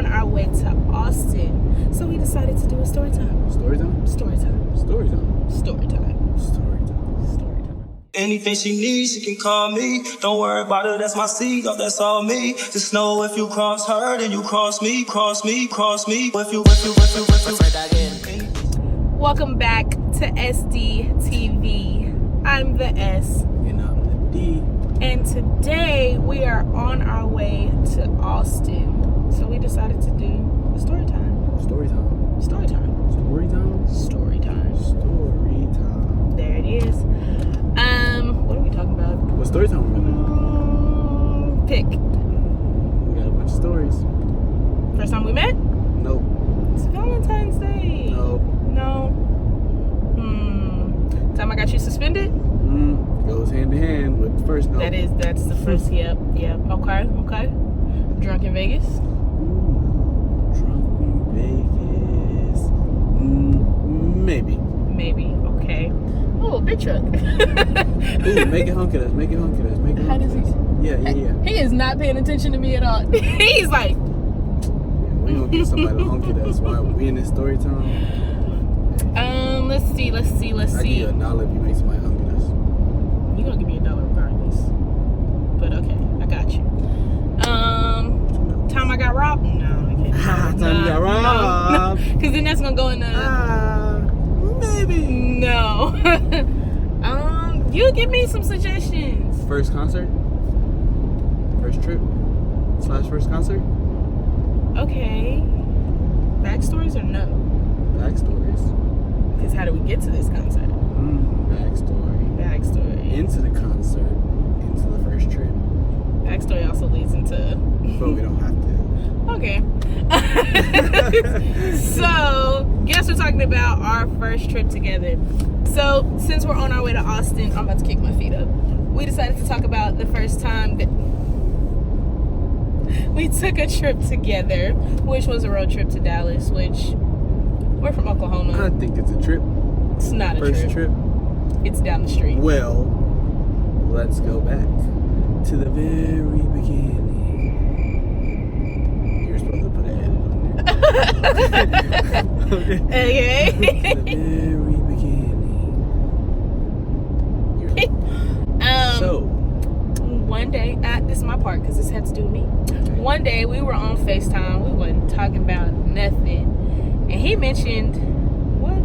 on our way to Austin. So we decided to do a story time. Story time? Story time. Story time. Story time. Story time. Story time. Anything she needs, she can call me. Don't worry about her, that's my seed, oh, that's all me. Just know if you cross her, then you cross me, cross me, cross me. If you. Welcome back to SDtv. I'm the S. And I'm the D. And today we are on our way to Austin. So we decided to do a story time. Story time. Story time. Story time. Story time. Story time. There it is. What are we talking about? What story time are we gonna Pick. do? We got a bunch of stories. First time we met? Nope. It's Valentine's Day. Nope. No. Time I got you suspended? Goes hand in hand with the first note. That's the first. Yep. Okay. Drunk in Vegas? Drunk in Vegas. Maybe. Okay. Oh, big truck. Ooh, make it hunk at us. Make it hunk at us. Make it How hunk does at us. Yeah. He is not paying attention to me at all. He's like, We gonna get somebody to hunk at us while we in this story time. let's see. I give you $1 if you make somebody hunk at us. You're gonna give me $1 regardless. But okay, I got you. Time I got robbed? No, I can't. Time you got robbed. Because then that's gonna go in the. Maybe. No. You give me some suggestions. First concert? First trip? / first concert? Okay. Backstories or no? Backstories. Because how do we get to this concert? Backstory. Into the concert. Into the first trip. Backstory also leads into. But we don't have to. Okay. So, guess we're talking about our first trip together. So, since we're on our way to Austin, I'm about to kick my feet up. We decided to talk about the first time that we took a trip together, which was a road trip to Dallas, which we're from Oklahoma. I think it's a trip. It's not a First trip. It's down the street. Well, let's go back to the very beginning. You're supposed to put an edit on there. Okay. To the very beginning. So, one day, this is my part because this had to do with me. One day we were on FaceTime. We wasn't talking about nothing, and he mentioned what?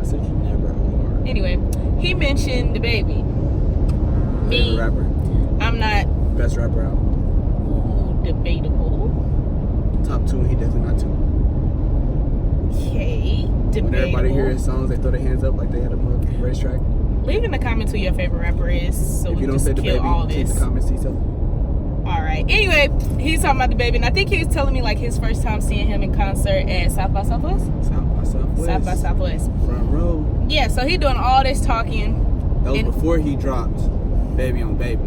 I said you never are. Anyway, he mentioned the baby. Me, Favorite rapper. I'm not. Best rapper out. Ooh, debatable. Top 2, he definitely not 2. Okay, debatable. When everybody hears his songs, they throw their hands up like they had a racetrack. Leave in the comments who your favorite rapper is, so If we you don't just say the kill baby, all keep this. the comments to yourself. All right. Anyway, he's talking about the baby, and I think he was telling me like his first time seeing him in concert at South by Southwest. South by Southwest. Front row. Yeah. So he doing all this talking. That was before he dropped Baby on Baby.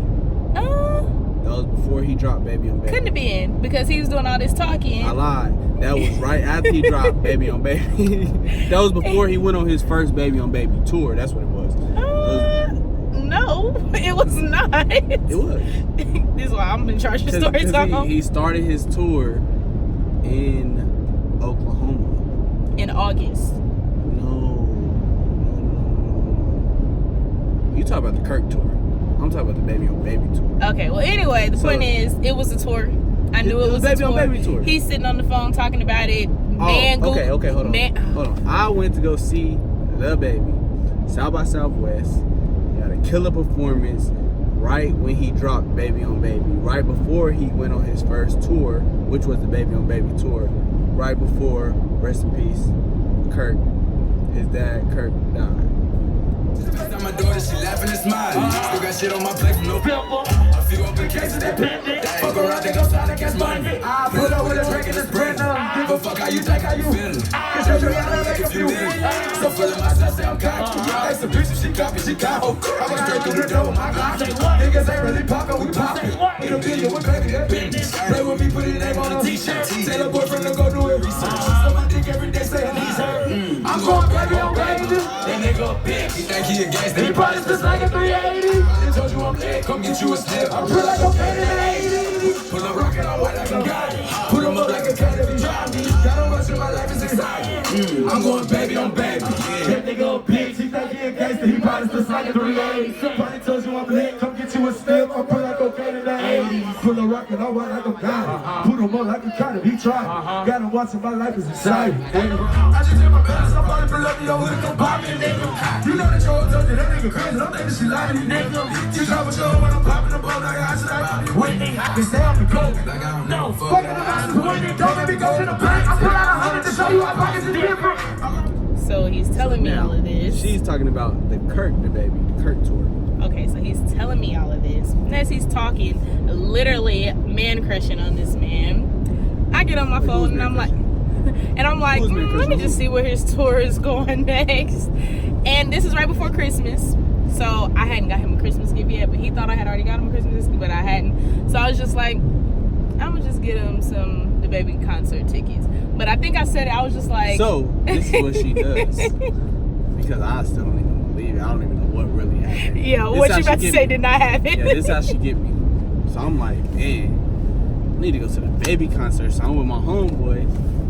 That was before he dropped Baby on Baby. Couldn't have been because he was doing all this talking. I lied. That was right after he dropped Baby on Baby. That was before he went on his first Baby on Baby tour. That's what it was. No, it was not. It was. This is why I'm in charge of story time. He started his tour in Oklahoma. In August. No. You talk about the Kirk tour. I'm talking about the Baby on Baby tour. Okay, well anyway, the point is it was a tour. I knew it was a Baby tour. on Baby tour. He's sitting on the phone talking about it. Okay, hold on. Hold on. I went to go see the baby. South by Southwest. He had a killer performance right when he dropped Baby on Baby. Right before he went on his first tour, which was the Baby on Baby tour. Right before, rest in peace, Kirk, his dad, Kirk, died. My daughter, she laughing and smiling. Still got shit on my plate from no pimple. A few open cases that pending. Fuck around, they gon' sign against Monday. I put up with a drink and it's brand new. Give a fuck how you think, how you feeling. Cause you gotta make a few niggas. So feeling myself, say I'm cocky. They some bitch, if she copy, she copy. I went straight through the door with my Glock. Niggas ain't really poppin', we poppin'. Need a billion with baby, that business. Play with me, put his name on a t-shirt. Tell her boyfriend to go do it research. So my dick every day saying he's hurt. I'm going baby on baby. That nigga a bitch. He think he a gangster. He probably just like a 380. I told you I'm lit. Come get you a slip. I feel like I'm paid in the 80s. Pull a rocket on white like a guy. Put him up like a cat if he drive. I'm going baby on baby. That nigga a bitch, he think he a gangster, he probably still slanging 380. Probably told you I'm lit, come get you a slip. I'm pull like cocaine in the 80s. Pull a rock and I walk like I'm got it. Put him on like a cotton, he tried. Got him watching my life is inside. I just did my best, I'm probably pull up your hood and come pop me, nigga. You know that your old told you that nigga crazy, don't think that she lying, nigga. You trouble show when I'm popping the ball, like I should have. When they hot, they stay on the coke. Like I don't know, fuck it. When they don't let me go to the bank, I pull out 100 to show you our pockets are different. So he's telling me all of this. She's talking about the Kirk tour. Okay, so he's telling me all of this. And as he's talking, literally man crushing on this man, I get on my phone and I'm like, let me just see where his tour is going next. And this is right before Christmas. So I hadn't got him a Christmas gift yet, but he thought I had already got him a Christmas gift, but I hadn't. So I was just like, I'm gonna just get him some DaBaby concert tickets. But I think I said it, I was just like, so this is what she does. Because I still don't even believe it. I don't even know what really happened. Yeah, what you about to say did not happen. Yeah, this is how she get me. So I'm like, man, I need to go to the Baby concert. So I'm with my homeboy,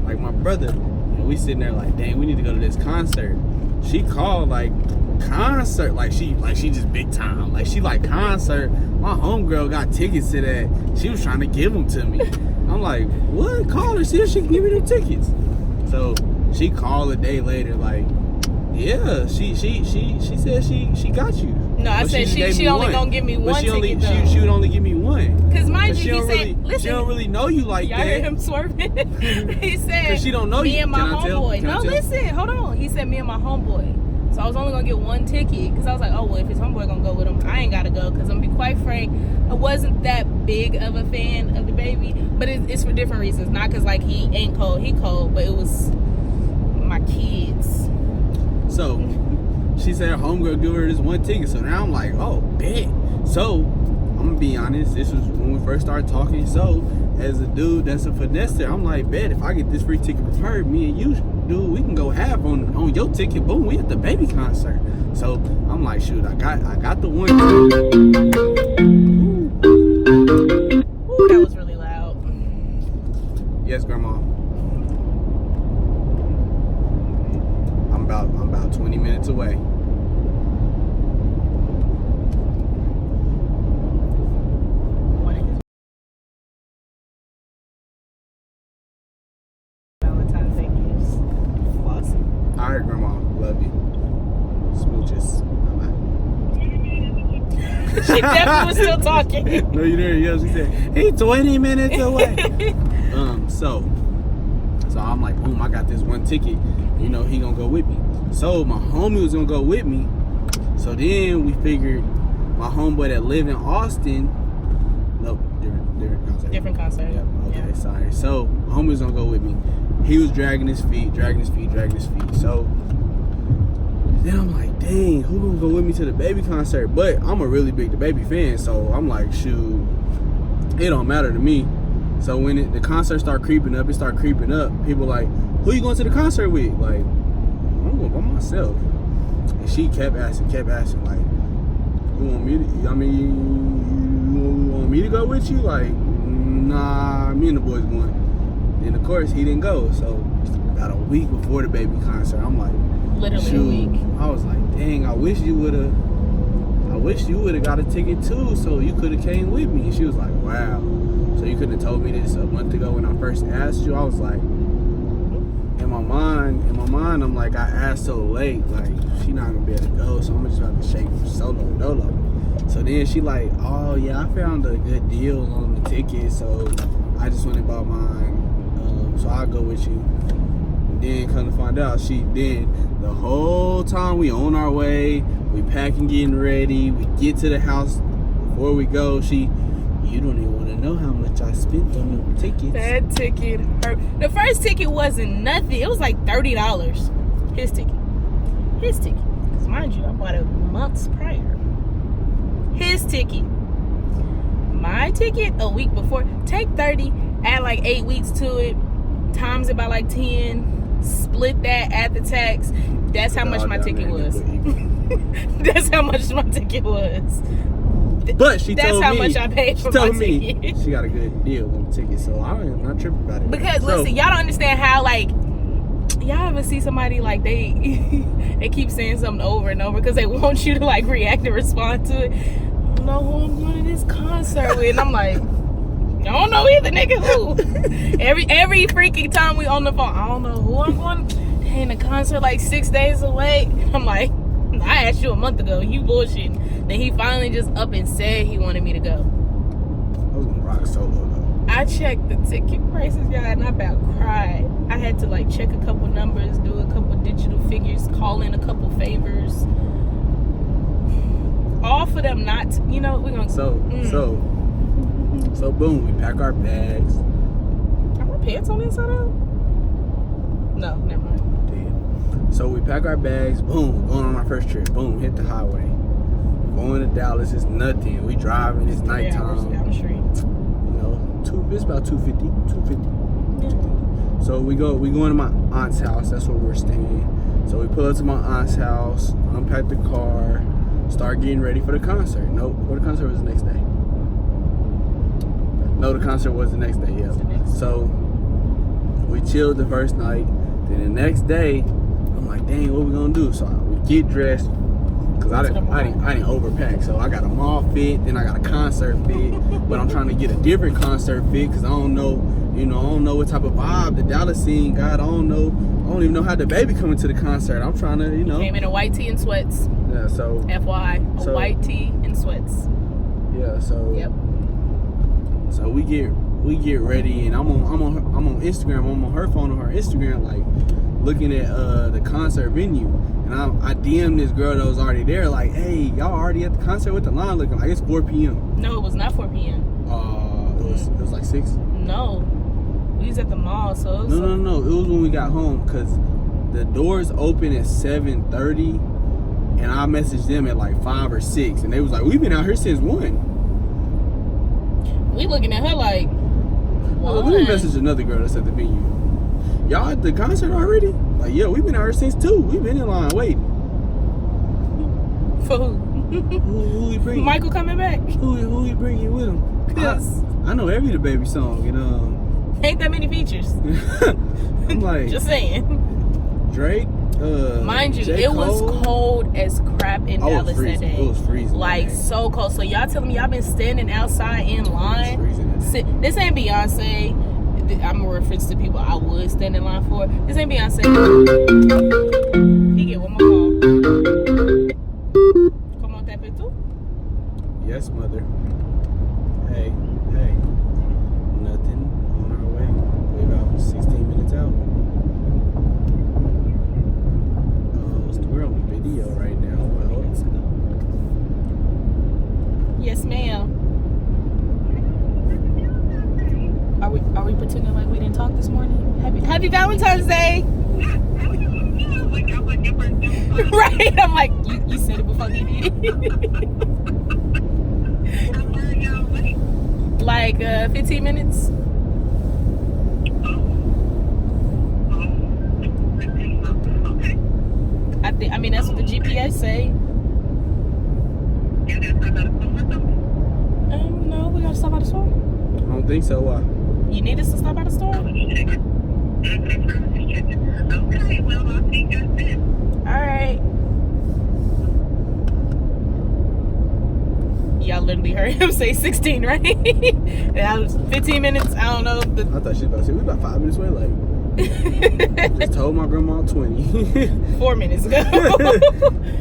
like my brother, and we sitting there like, dang, we need to go to this concert. She called like concert, like she just big time, like she like concert. My homegirl got tickets to that. She was trying to give them to me. I'm like, what? Call her, see if she can give me them tickets. So she called a day later, like, yeah, she said she got you. No, I said she only gonna give me one ticket though. She would only give me one. Cause mind you, he said, listen, she don't really know you like y'all that. heard him swerving. He said, she don't know me you. and my homeboy. No, listen, hold on. He said me and my homeboy. So I was only gonna get one ticket because I was like, oh well, if his homeboy gonna go with him, I ain't gotta go. Because I'm gonna be quite frank, I wasn't that big of a fan of DaBaby, but it's for different reasons. Not because like he ain't cold, he cold, but it was my kids. So she said her homegirl give her this one ticket. So now I'm like, oh, bet. So I'm gonna be honest, this was when we first started talking. So as a dude that's a finesser, I'm like, bet if I get this free ticket from her, me and you, dude, we can go half on your ticket. Boom, we at the Baby concert. So I'm like, shoot, I got the one. Ooh, that was really loud. Yes, Grandma. I'm about 20 minutes away. Valentines Day gifts. Awesome. All right, Grandma, love you. Smooches. Bye-bye. She definitely was still talking. No, you didn't. Yeah, she said, he 20 minutes away. So I'm like, boom, I got this one ticket. You know, he gonna go with me. So my homie was gonna go with me. So then we figured my homeboy that lived in Austin. Nope, different concert. Different concert. Yep. Okay, sorry. So my homie was gonna go with me. He was dragging his feet. So then I'm like, dang, who gonna go with me to the Baby concert? But I'm a really big DaBaby fan, so I'm like, shoot, it don't matter to me. So when the concert started creeping up, people like, who you going to the concert with? Like, I'm going by myself. And she kept asking, like, you want me to go with you? Like, nah, me and the boys going. And of course, he didn't go. So about a week before the Baby concert, I'm like, literally shoot. a week. I was like, dang, I wish you would have got a ticket too, so you could have came with me. And she was like, wow. So you couldn't have told me this a month ago when I first asked you. I was like, in my mind, I'm like, I asked so late, like, she not gonna be able to go, so I'm just about to shake solo dolo. So then she like, oh yeah, I found a good deal on the ticket, so I just went and bought mine. So I'll go with you. And then come to find out, the whole time we on our way, we packing, getting ready, we get to the house. Before we go, you don't even want to know how much I spent on them tickets. That ticket hurt. The first ticket wasn't nothing. It was like $30. His ticket. Because mind you, I bought it months prior. His ticket. My ticket a week before. Take 30, add like 8 weeks to it, times it by like 10, split that, add the tax. That's how much my ticket was. That's how much my ticket was. But she told me. That's how much I paid for my ticket. She got a good deal on the ticket, so I'm not tripping about it. Because listen, y'all don't understand how like y'all ever see somebody like they keep saying something over and over because they want you to like react and respond to it? I don't know who I'm going to this concert with. And I'm like, I don't know either, nigga. Who? every freaking time we on the phone, I don't know who I'm going to. They in a concert like 6 days away. I'm like, I asked you a month ago. You bullshitting. Then he finally just up and said he wanted me to go. I was gonna rock solo though. I checked the ticket prices, y'all, and I about cried. I had to like check a couple numbers, do a couple digital figures, call in a couple favors. All for them not, we're gonna. So boom, we pack our bags. Are my pants on the inside out? No, never mind. Damn. So we pack our bags. Boom, going on our first trip. Boom, hit the highway. Going to Dallas is nothing. We driving. It's nighttime. Down the street. It's about 250. Yeah. So we go to my aunt's house. That's where we're staying. So we pull up to my aunt's house, unpack the car, start getting ready for the concert. Nope, the concert was the next day. No, the concert was the next day. Yeah. So we chilled the first night. Then the next day, I'm like, dang, what we gonna do? So we get dressed. Cause I didn't overpack, so I got a mall fit, then I got a concert fit, but I'm trying to get a different concert fit because I don't know, I don't know what type of vibe the Dallas scene got. I don't even know how the baby coming to the concert. I'm trying to, Came in a white tee and sweats. Yeah, so. FYI, white tee and sweats. Yeah, so. Yep. So we get ready, and I'm on Instagram. I'm on her phone on her Instagram, like looking at the concert venue. And I DM'd this girl that was already there, like, hey, y'all already at the concert with the line looking like it's 4 p.m. No, it was not 4 p.m. It was like 6? No. We was at the mall, so it was No. It was when we got home, because the doors open at 7:30, and I messaged them at like 5 or 6, and they was like, we've been out here since 1. We looking at her like, let me message another girl that's at the venue. Y'all at the concert already? Like, yeah, we've been out here since 2. We've been in line waiting. For who? Who he bringing? Michael coming back. Who he bringing with him? I know every the baby song, and ain't that many features. I'm like, just saying. Drake. Mind you, J. it was cold as crap in Dallas that day. It was freezing. Like, so cold. So y'all telling me y'all been standing outside in line? This ain't Beyonce. I'm a reference to people I would stand in line for. This ain't Beyonce. He get one more call. ¿Cómo te ves tú? Yes, mother. Hey. Nothing. On our way. We're about 16 minutes out. We're on video right now. Yes, ma'am. Are we pretending like we didn't talk this morning? Happy Valentine's Day. Right? I'm like, you said it before you did it. Like 15 minutes. I mean, that's what the GPS say. No, we gotta stop at the store. I don't think so. Why? You need us to stop at the store? Okay, well, I'll see you then. Alright. Y'all literally heard him say 16, right? That was 15 minutes. I don't know. I thought she was about to say, we about 5 minutes away. Like, just told my grandma 20. 4 minutes ago.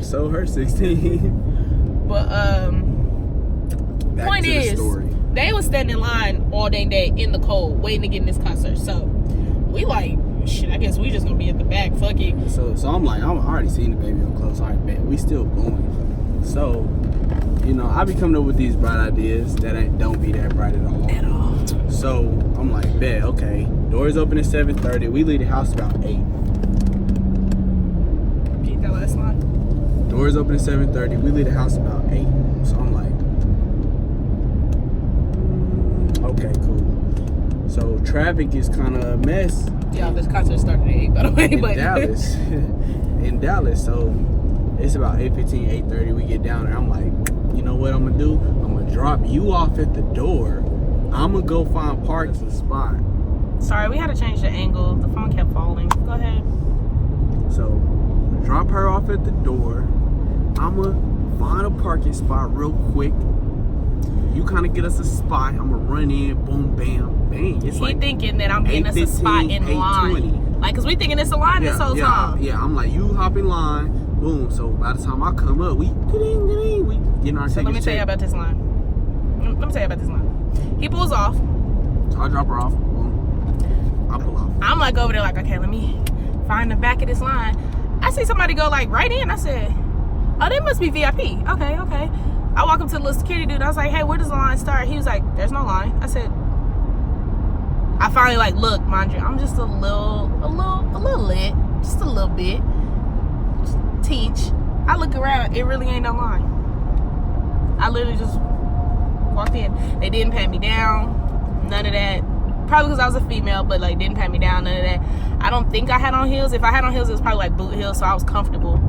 So her 16. But, Back point to the is, story. They was standing in line all day in the cold, waiting to get in this concert. So we like, shit, I guess we just gonna be at the back. Fuck it. So I'm like, I'm already seeing the baby up close. All right, man, we still going. So, I be coming up with these bright ideas that don't be that bright at all. So I'm like, bet, okay. Doors open at 7:30. We leave the house about 8. Get that last line. Doors open at 7:30. We leave the house about 8. So I'm like, okay, cool. So traffic is kind of a mess. Yeah, this concert started at 8, by the way. In Dallas. In Dallas. So it's about 8:15, 8:30. We get down there. I'm like, you know what I'm going to do? I'm going to drop you off at the door. I'm going to go find parking spot. Sorry, we had to change the angle. The phone kept falling. Go ahead. off at the door. I'ma find a parking spot real quick. You kind of get us a spot. I'ma run in, boom, bam, bang. It's he thinking that I'm getting us a spot in line. Like, cause we thinking it's a line this whole time. Yeah, I'm like, you hop in line, boom. So by the time I come up, we getting our tickets. So let me tell you about this line. He pulls off. So I drop her off, boom. I pull off. I'm like over there like, okay, let me find the back of this line. I see somebody go like right in. I said, oh, they must be VIP. Okay. I walk up to the little security dude. I was like, hey, where does the line start? He was like, there's no line. I said, I finally like, look, mind you, I'm just a little lit, just a little bit. Just teach. I look around, it really ain't no line. I literally just walked in. They didn't pat me down, none of that. Probably because I was a female, but like didn't pat me down, none of that. I don't think I had on heels. If I had on heels, it was probably like boot heels, so I was comfortable.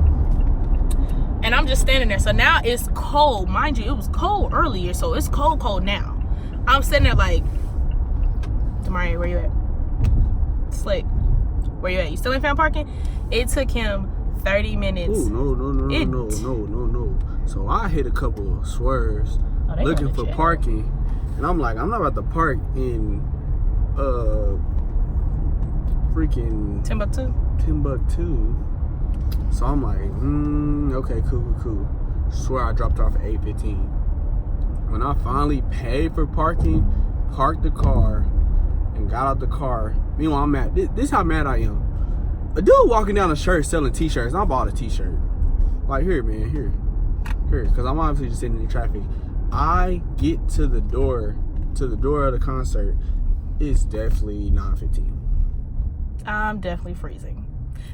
And I'm just standing there. So now it's cold. Mind you, it was cold earlier, so it's cold now. I'm sitting there like, DeMaria, where you at? Slick, where you at? You still ain't found parking? It took him 30 minutes. Ooh, no. So I hit a couple of swerves looking for parking. And I'm like, I'm not about to park in freaking Timbuktu. So I'm like, okay, cool. Swear I dropped off at 8:15. When I finally paid for parking, parked the car, and got out the car. Meanwhile, I'm mad. This is how mad I am. A dude walking down the shirt selling t-shirts. And I bought a t-shirt. Like, here, man, here. Because I'm obviously just sitting in traffic. I get to the door of the concert. It's definitely 9:15. I'm definitely freezing.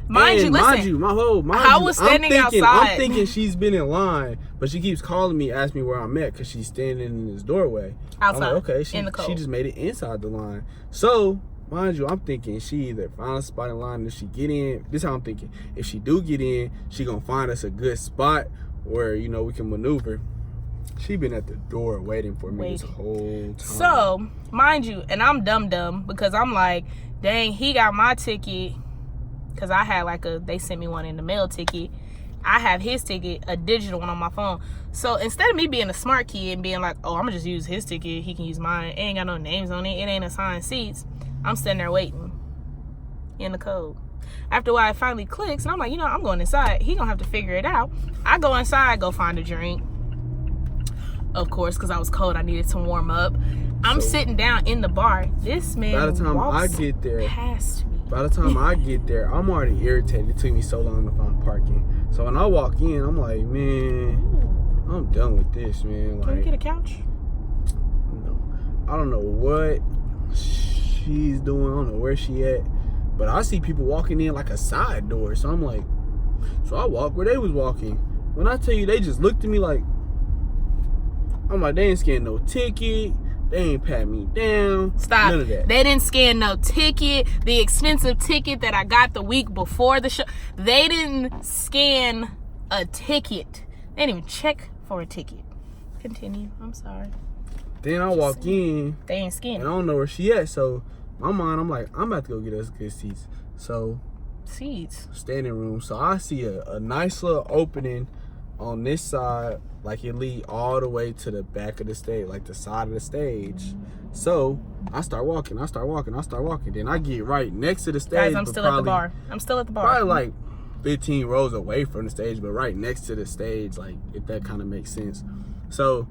Mind you, I was standing outside. I'm thinking she's been in line, but she keeps calling me, asking me where I'm at, because she's standing in this doorway. Outside. I'm like, okay, in the cold. She just made it inside the line. So, mind you, I'm thinking she either find a spot in line, if she get in, this is how I'm thinking. If she do get in, she gonna find us a good spot where, you know, we can maneuver. She been at the door waiting for me this whole time. So, mind you, and I'm dumb because I'm like, dang, he got my ticket. Because I had like they sent me one in the mail ticket. I have his ticket, a digital one on my phone. So instead of me being a smart kid and being like, oh, I'm going to just use his ticket, he can use mine. It ain't got no names on it. It ain't assigned seats. I'm sitting there waiting in the code. After a while, it finally clicks. And I'm like, you know, I'm going inside. He going to have to figure it out. I go inside, go find a drink. Of course, because I was cold. I needed to warm up. I'm sitting down in the bar. This man by the time I get there, I'm already irritated. It took me so long to find parking. So when I walk in, I'm like, man, I'm done with this, man. Can we get a couch? No. I don't know what she's doing. I don't know where she at. But I see people walking in like a side door. So I'm like, so I walk where they was walking. When I tell you, they just looked at me like, I'm like, they ain't scan no ticket. They ain't pat me down. Stop. None of that. They didn't scan no ticket. The expensive ticket that I got the week before the show. They didn't scan a ticket. They didn't even check for a ticket. Continue. I'm sorry. Then I walk in. They ain't scanned. And I don't know where she at. So my mind, I'm like, I'm about to go get us good seats. So seats. Standing room. So I see a nice little opening on this side. Like it lead all the way to the back of the stage, like the side of the stage. So I start walking. Then I get right next to the stage. Guys, I'm still at the bar. Probably like 15 rows away from the stage, but right next to the stage, like if that kind of makes sense. So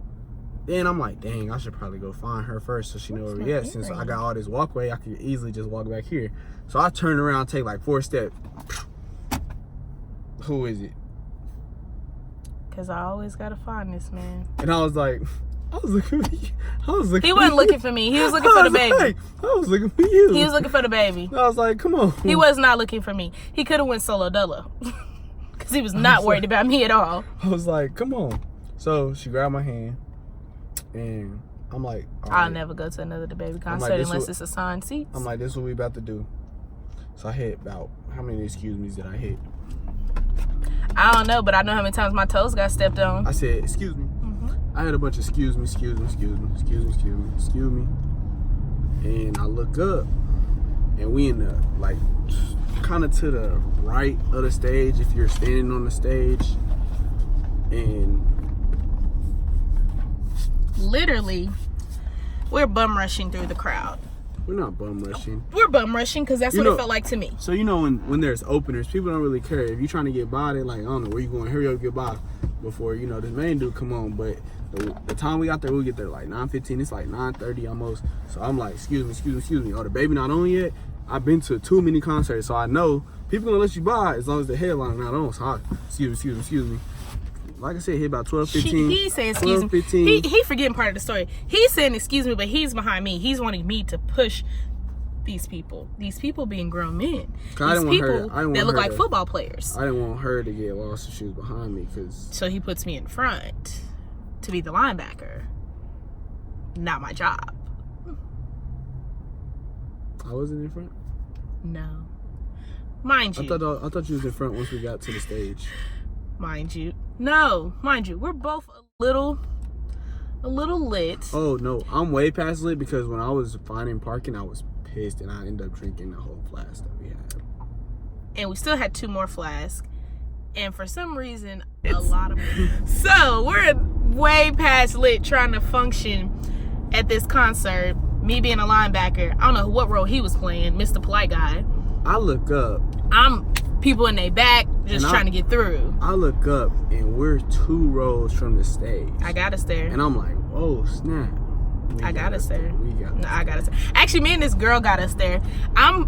then I'm like, dang, I should probably go find her first so she knows where we at. Since I got all this walkway, I could easily just walk back here. So I turn around, take like 4 steps. Who is it? Because I always got to find this man. And I was looking for you. He wasn't looking for me. He was looking for the baby. I was looking for you. He was looking for the baby. I was like, come on. He was not looking for me. He could have went solo dolo. Because he was not worried about me at all. I was like, come on. So she grabbed my hand. And I'm like, I'll never go to another DaBaby concert unless it's assigned seats. I'm like, this is what we about to do. So I hit about, how many excuse me's did I hit? I don't know, but I know how many times my toes got stepped on. I said, excuse me. I had a bunch of excuse me. And I look up, and we in the, like, kind of to the right of the stage if you're standing on the stage. And literally, we're bum rushing through the crowd. we're not bum rushing. We're bum rushing because that's what it felt like to me. So when there's openers, people don't really care. If you're trying to get by, they're like, I don't know where you going. Hurry up, get by before this main dude come on. But the time we got there, we get there like 9:15. It's like 9:30 almost. So I'm like, excuse me. Oh, the baby not on yet. I've been to too many concerts, so I know people gonna let you by as long as the headline not on. So excuse me. Like I said, hit about 12:15. He's saying excuse me. He forgetting part of the story. He's saying excuse me, but he's behind me. He's wanting me to push these people. These people being grown men. These people that look like football players. I didn't want her to get lost if she was behind me. So he puts me in front to be the linebacker. Not my job. I wasn't in front? No. Mind you. I thought you was in front once we got to the stage. Mind you. No. Mind you. We're both a little lit. Oh, no. I'm way past lit because when I was finding parking, I was pissed and I ended up drinking the whole flask that we had. And we still had 2 more flasks. And for some reason, a lot of... So, we're way past lit trying to function at this concert. Me being a linebacker. I don't know what role he was playing. Mr. Polite Guy. I look up. I'm people in their back just trying to get through. I look up and we're 2 rows from the stage. I got us there. And I'm like, oh, snap. I got us there. I got us there. Actually, me and this girl got us there.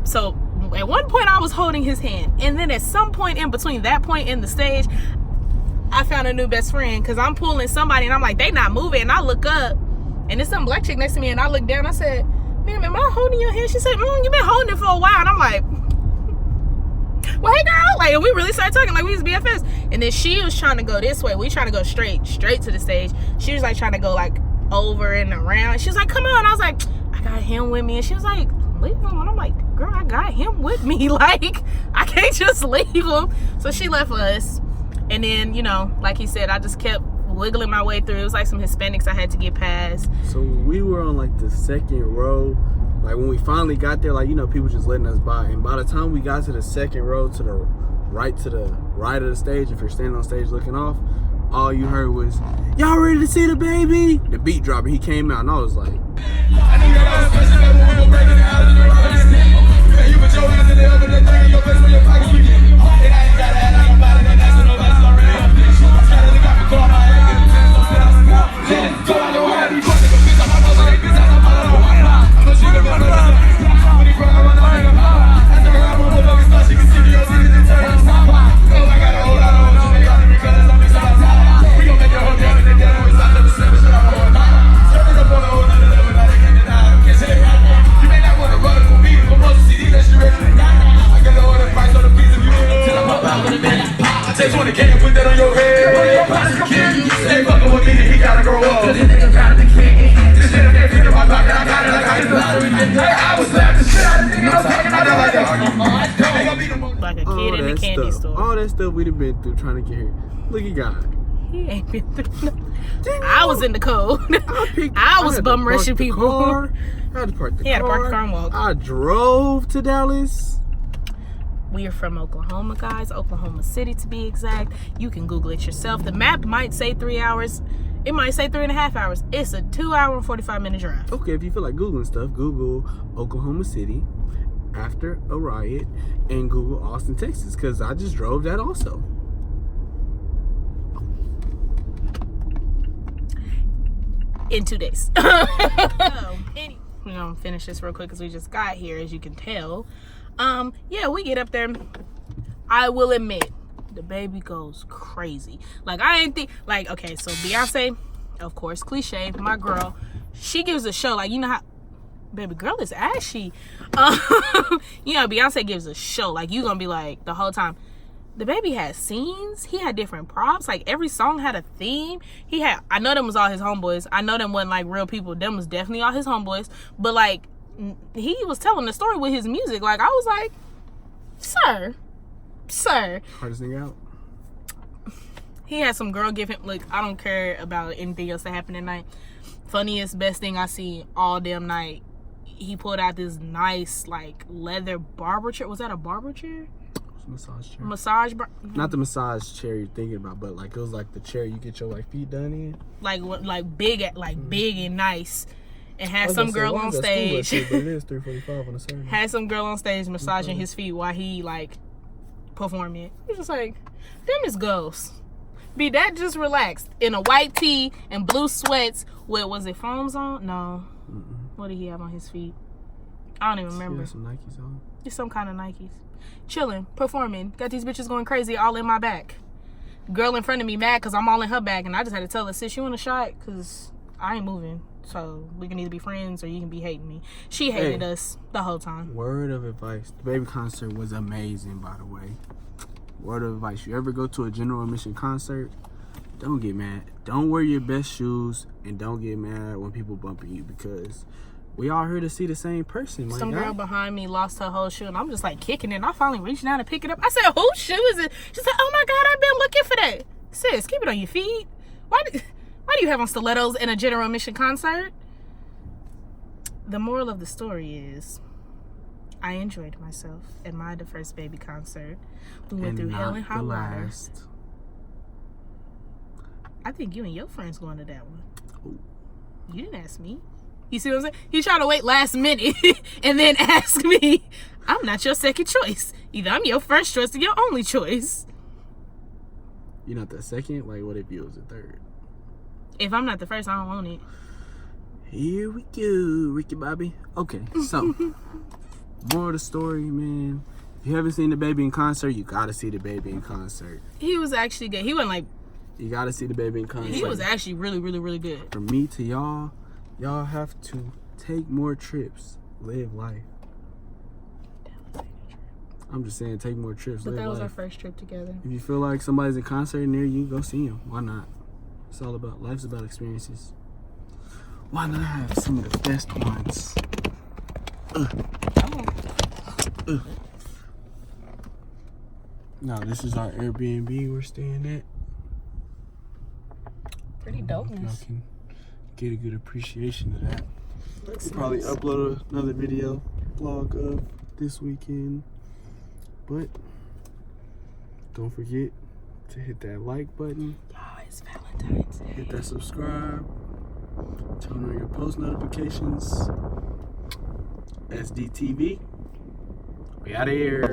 So at one point I was holding his hand. And then at some point in between that point and the stage, I found a new best friend because I'm pulling somebody and I'm like, they not moving. And I look up and there's some black chick next to me and I look down. I said, ma'am, am I holding your hand? She said, you've been holding it for a while. And I'm like, well, hey girl, like, and we really started talking like we was BFFs. And then she was trying to go this way. We trying to go straight to the stage. She was like trying to go like over and around. She was like, come on. I was like, I got him with me. And she was like, leave him. And I'm like, girl, I got him with me. Like, I can't just leave him. So she left us. And then, like he said, I just kept wiggling my way through. It was like some Hispanics I had to get past. So we were on like the 2nd row. Like when we finally got there, like, people just letting us by. And by the time we got to the 2nd row to the right of the stage, if you're standing on stage looking off, all you heard was, y'all ready to see the baby? The beat dropped and he came out and I was like, like a kid in a candy store. All that stuff we'd have been through trying to get here. Look at God. He ain't been through nothing. I was in the cold. I was bum rushing people. I had to park the car. He had to park the car and walk. I drove to Dallas. We are from Oklahoma, guys. Oklahoma City, to be exact. You can Google it yourself. The map might say 3 hours. It might say 3.5 hours. It's a 2-hour and 45-minute drive. Okay, if you feel like Googling stuff, Google Oklahoma City after a riot and Google Austin, Texas, because I just drove that also. In 2 days. We're gonna finish this real quick because we just got here, as you can tell. Yeah, we get up there. I will admit, the baby goes crazy. Like, I ain't think, like, okay, so Beyonce, of course, cliche, my girl, she gives a show. Like, you know how baby girl is ashy. Beyonce gives a show. Like, you gonna be like the whole time. The baby had scenes. He had different props. Like, every song had a theme. I know them was all his homeboys. I know them wasn't like real people. Them was definitely all his homeboys. But like, he was telling the story with his music. Like, I was like, sir. Hardest thing out. He had some girl give him, look, I don't care about anything else that happened at night. Funniest, best thing I see all damn night. he pulled out this nice like leather barber chair. Was that a barber chair? Massage chair. Not the massage chair you're thinking about, but like it was like the chair you get your like feet done in. Like big and nice, and had some girl on stage. But it is 3:45 on a Saturday. Had some girl on stage massaging his feet while he like performed it. It was just like, them is ghosts. Be that just relaxed in a white tee and blue sweats with, was it foams on? No. What did he have on his feet? I don't even remember. He had some Nikes on. Just some kind of Nikes. Chilling, performing. Got these bitches going crazy all in my back. Girl in front of me mad because I'm all in her back, and I just had to tell her, sis, you want a shot? Because I ain't moving. So we can either be friends or you can be hating me. She hated us the whole time. Word of advice. The baby concert was amazing, by the way. Word of advice. You ever go to a general admission concert, don't get mad. Don't wear your best shoes, and don't get mad when people bumping you, because we all here to see the same person. Some girl behind me lost her whole shoe, and I'm just like kicking it. And I finally reached down and pick it up. I said, whose shoe is it? She said, oh my God, I've been looking for that. Sis, keep it on your feet. Why do you have on stilettos in a general admission concert? The moral of the story is, I enjoyed myself at my first baby concert. We went through hell and high water. I think you and your friends going to that one. Ooh. You didn't ask me. You see what I'm saying? He tried to wait last minute and then ask me. I'm not your second choice. Either I'm your first choice or your only choice. You're not the second? Like, what if you was the third? If I'm not the first, I don't want it. Here we go, Ricky Bobby. Okay, so, more of the story, man. If you haven't seen the baby in concert, you gotta see the baby in concert. He was actually good. He wasn't like... You gotta see the baby in concert. He was actually really, really, really good. From me to y'all, y'all have to take more trips. Live life. I'm just saying, take more trips. But live that was life. our first trip together. If you feel like somebody's in concert near you, go see them. Why not? It's all about, life's about experiences. Why not have some of the best ones? Now, this is our Airbnb we're staying at. Pretty Y'all dopeness. can get a good appreciation of that. Looks Probably nice. upload another video vlog of this weekend. But don't forget to hit that like button. Y'all, it's Valentine's Day. Hit that subscribe. Turn on your post notifications. SDtv. We out of here.